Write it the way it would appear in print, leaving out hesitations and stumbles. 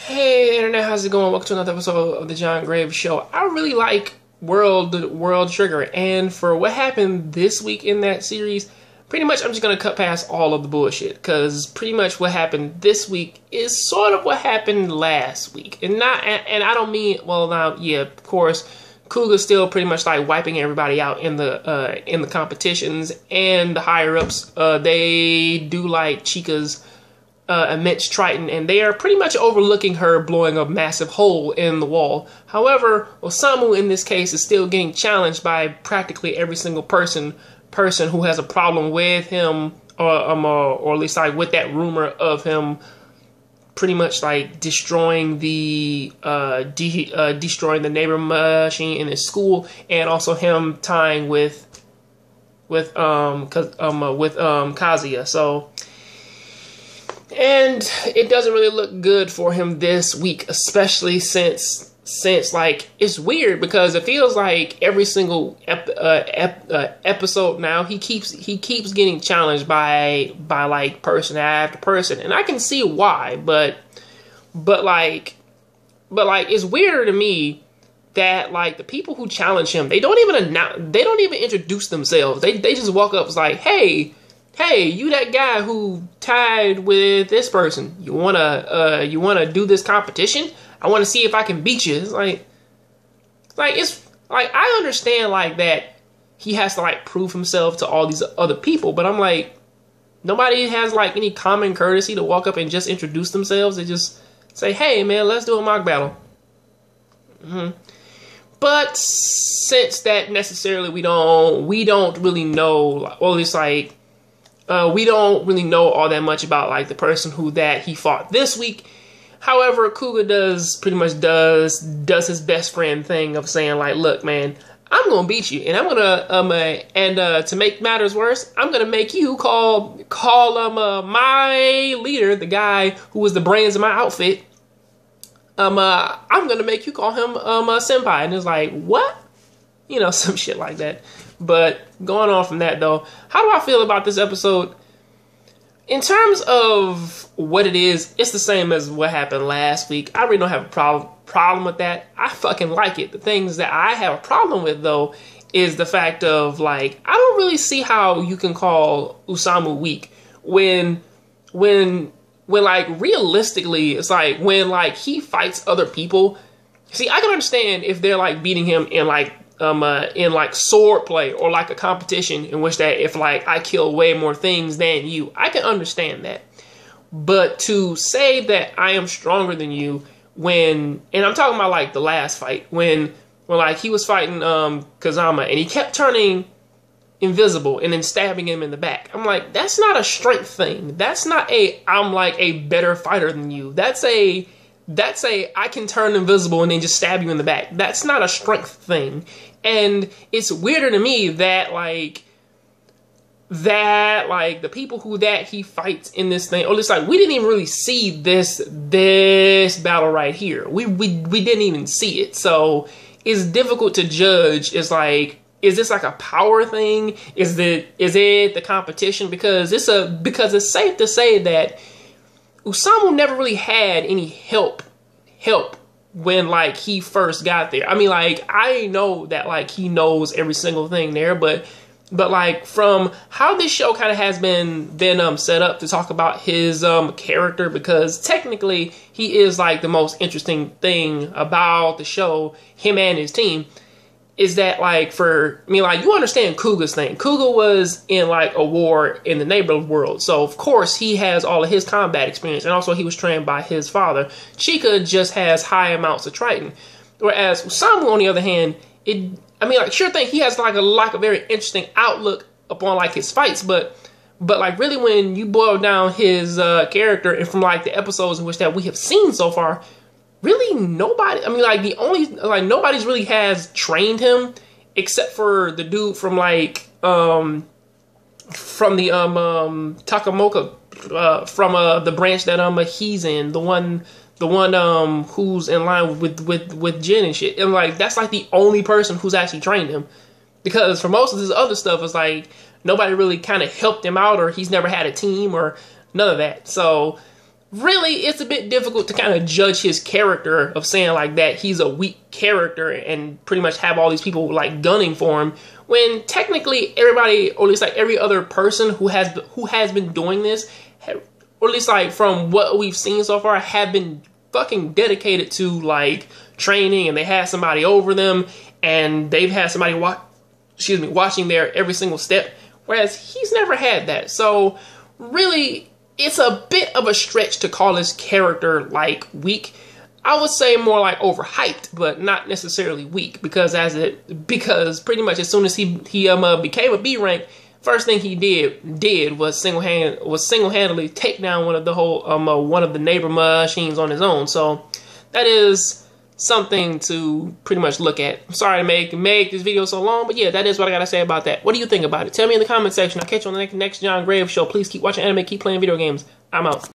Hey internet, how's it going? Welcome to another episode of the John Graves Show. I really like World Trigger, and for what happened this week in that series, pretty much I'm just gonna cut past all of the bullshit, because pretty much what happened this week is sort of what happened last week, and I don't mean, well, now, yeah, of course, Kuga's still pretty much like wiping everybody out in the competitions, and the higher ups, they do like Chica's immense Triton, and they are pretty much overlooking her blowing a massive hole in the wall. However, Osamu in this case is still getting challenged by practically every single person who has a problem with him, or at least like with that rumor of him pretty much like destroying the neighbor machine in his school, and also him tying with Kazuya. So. And it doesn't really look good for him this week, especially since like, it's weird because it feels like every single episode now he keeps getting challenged by like person after person, and I can see why, but like it's weirder to me that like the people who challenge him, they don't even introduce themselves. They just walk up, it's like, hey, you that guy who tied with this person, you wanna do this competition? I wanna see if I can beat you. It's like I understand like that he has to like prove himself to all these other people, but I'm like, nobody has like any common courtesy to walk up and just introduce themselves. They just say, hey man, let's do a mock battle. But since that necessarily we don't really know, or at least like, we don't really know all that much about like the person that he fought this week. However, Kuga pretty much does his best friend thing of saying like, look man, I'm gonna beat you, and I'm gonna to make matters worse, I'm gonna make you call my leader, the guy who was the brains of my outfit, I'm gonna make you call him senpai. And it's like, what? You know, some shit like that. But going on from that, though, how do I feel about this episode? In terms of what it is, it's the same as what happened last week. I really don't have a problem with that. I fucking like it. The things that I have a problem with, though, is the fact of, like, I don't really see how you can call Osamu weak when like, realistically, it's like, when, like, he fights other people. See, I can understand if they're, like, beating him in, like, sword play, or like a competition in which that if like I kill way more things than you, I can understand that. But to say that I am stronger than you and I'm talking about like the last fight when like he was fighting Kazama and he kept turning invisible and then stabbing him in the back. I'm like, that's not a strength thing. That's not I'm like a better fighter than you. That's a I can turn invisible and then just stab you in the back. That's not a strength thing. And it's weirder to me that like the people that he fights in this thing, or it's like we didn't even really see this battle right here. We didn't even see it. So it's difficult to judge. It's like, is this like a power thing? Is it the competition? Because it's safe to say that Osamu never really had any help when like he first got there. I mean, like, I know that like he knows every single thing there, but like from how this show kind of has been set up to talk about his character, because technically he is like the most interesting thing about the show, him and his team, is that like, for me, like, you understand Kuga's thing. Kuga was in like a war in the neighborhood world, so of course he has all of his combat experience, and also he was trained by his father. Chika just has high amounts of Triton, whereas Osamu, on the other hand, sure thing, he has like a very interesting outlook upon like his fights, but like really when you boil down his character, and from like the episodes in which that we have seen so far, really nobody, nobody's really has trained him except for the dude from like from the Takamoka, from the branch that he's in, the one who's in line with Jin and shit. And like, that's like the only person who's actually trained him, because for most of this other stuff, it's like nobody really kind of helped him out, or he's never had a team or none of that. So really, it's a bit difficult to kind of judge his character of saying like that he's a weak character and pretty much have all these people like gunning for him, when technically everybody, or at least like every other person who has been doing this, or at least like from what we've seen so far, have been fucking dedicated to like training, and they had somebody over them, and they've had somebody watching their every single step, whereas he's never had that. So really, it's a bit of a stretch to call his character like weak. I would say more like overhyped, but not necessarily weak, because pretty much as soon as he became a B rank, first thing he did was single-handedly take down one of the neighbor machines on his own. So that is something to pretty much look at. I'm sorry to make this video so long, but yeah, that is what I gotta say about that. What do you think about it? Tell me in the comment section. I'll catch you on the next John Graves show. Please keep watching anime, keep playing video games. I'm out.